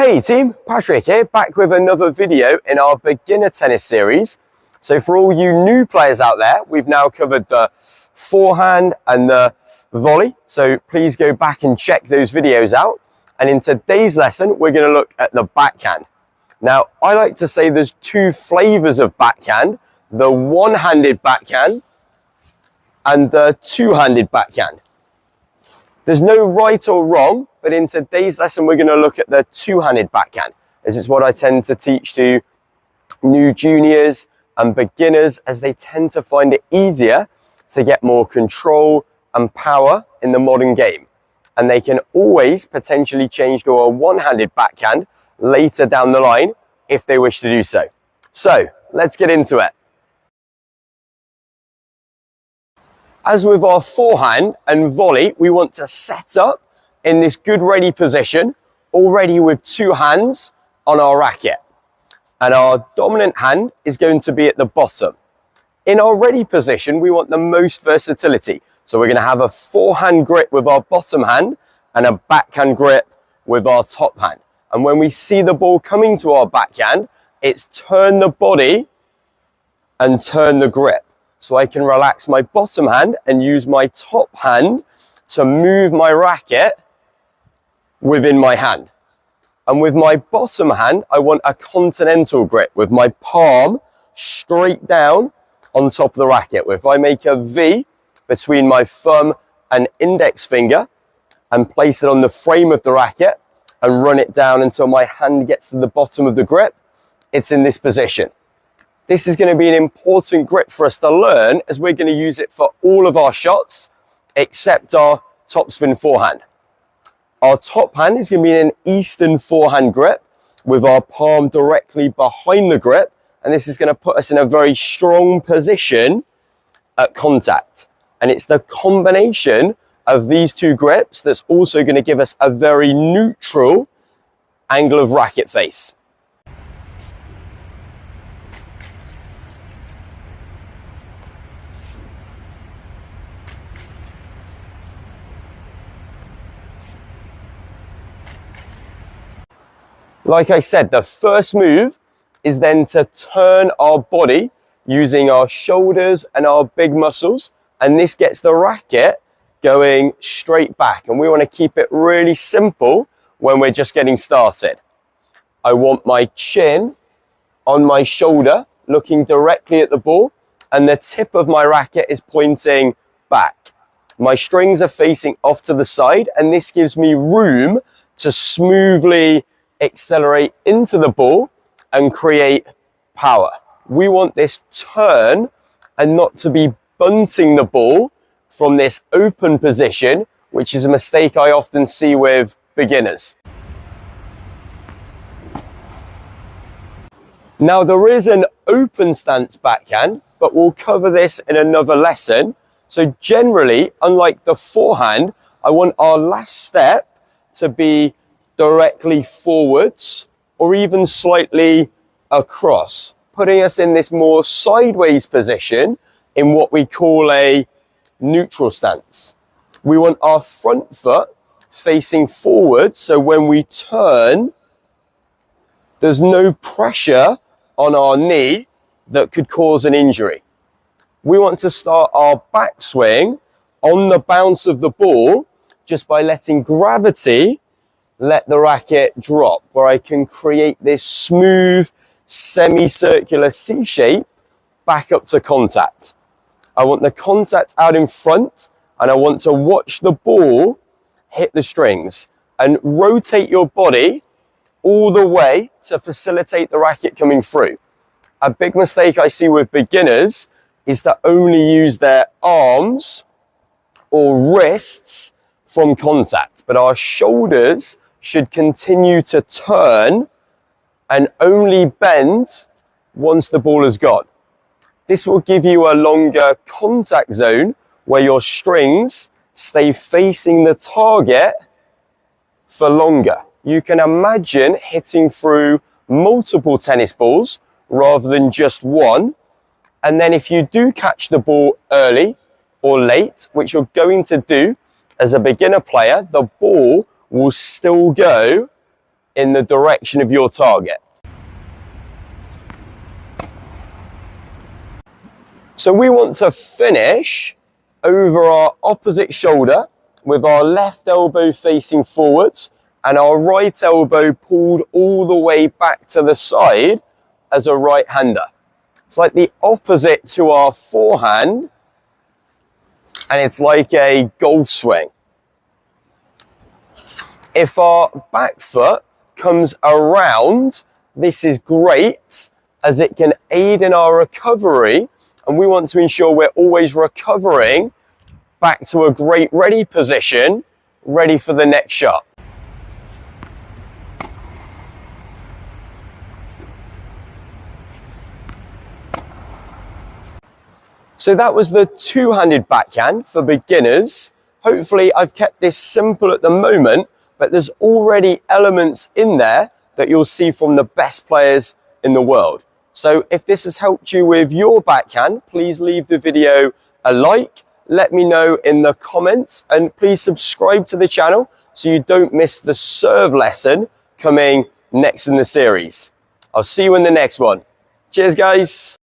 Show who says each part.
Speaker 1: Hey team, Patrick here, back with another video in our beginner tennis series. So for all you new players out there, we've now covered the forehand and the volley. So please go back and check those videos out. And in today's lesson, we're going to look at the backhand. Now, I like to say there's two flavors of backhand, the one-handed backhand and the two-handed backhand. There's no right or wrong, but in today's lesson, we're going to look at the two-handed backhand. This is what I tend to teach to new juniors and beginners, as they tend to find it easier to get more control and power in the modern game. And they can always potentially change to a one-handed backhand later down the line if they wish to do so. So let's get into it. As with our forehand and volley, we want to set up in this good ready position, already with two hands on our racket. And our dominant hand is going to be at the bottom. In our ready position, we want the most versatility. So we're going to have a forehand grip with our bottom hand and a backhand grip with our top hand. And when we see the ball coming to our backhand, it's turn the body and turn the grip. So I can relax my bottom hand and use my top hand to move my racket within my hand. And with my bottom hand, I want a continental grip with my palm straight down on top of the racket. If I make a V between my thumb and index finger and place it on the frame of the racket and run it down until my hand gets to the bottom of the grip, it's in this position. This is going to be an important grip for us to learn, as we're going to use it for all of our shots except our topspin forehand. Our top hand is going to be in an Eastern forehand grip with our palm directly behind the grip, and this is going to put us in a very strong position at contact. And it's the combination of these two grips that's also going to give us a very neutral angle of racket face. Like I said, the first move is then to turn our body using our shoulders and our big muscles. And this gets the racket going straight back. And we want to keep it really simple when we're just getting started. I want my chin on my shoulder, looking directly at the ball, and the tip of my racket is pointing back. My strings are facing off to the side, and this gives me room to smoothly accelerate into the ball and create power. We want this turn and not to be bunting the ball from this open position, which is a mistake I often see with beginners. Now, there is an open stance backhand, but we'll cover this in another lesson. So generally, unlike the forehand, I want our last step to be directly forwards or even slightly across, putting us in this more sideways position in what we call a neutral stance. We want our front foot facing forward, so when we turn, there's no pressure on our knee that could cause an injury. We want to start our backswing on the bounce of the ball just by letting gravity let the racket drop, where I can create this smooth semicircular C shape back up to contact. I want the contact out in front, and I want to watch the ball hit the strings and rotate your body all the way to facilitate the racket coming through. A big mistake I see with beginners is to only use their arms or wrists from contact, but our shoulders should continue to turn and only bend once the ball has gone. This will give you a longer contact zone where your strings stay facing the target for longer. You can imagine hitting through multiple tennis balls rather than just one. And then if you do catch the ball early or late, which you're going to do as a beginner player, the ball will still go in the direction of your target. So we want to finish over our opposite shoulder with our left elbow facing forwards and our right elbow pulled all the way back to the side as a right-hander. It's like the opposite to our forehand, and it's like a golf swing. If our back foot comes around, this is great as it can aid in our recovery, and we want to ensure we're always recovering back to a great ready position, ready for the next shot. So that was the two-handed backhand for beginners. Hopefully I've kept this simple at the moment, but there's already elements in there that you'll see from the best players in the world. So if this has helped you with your backhand, please leave the video a like, let me know in the comments, and please subscribe to the channel so you don't miss the serve lesson coming next in the series. I'll see you in the next one. Cheers, guys.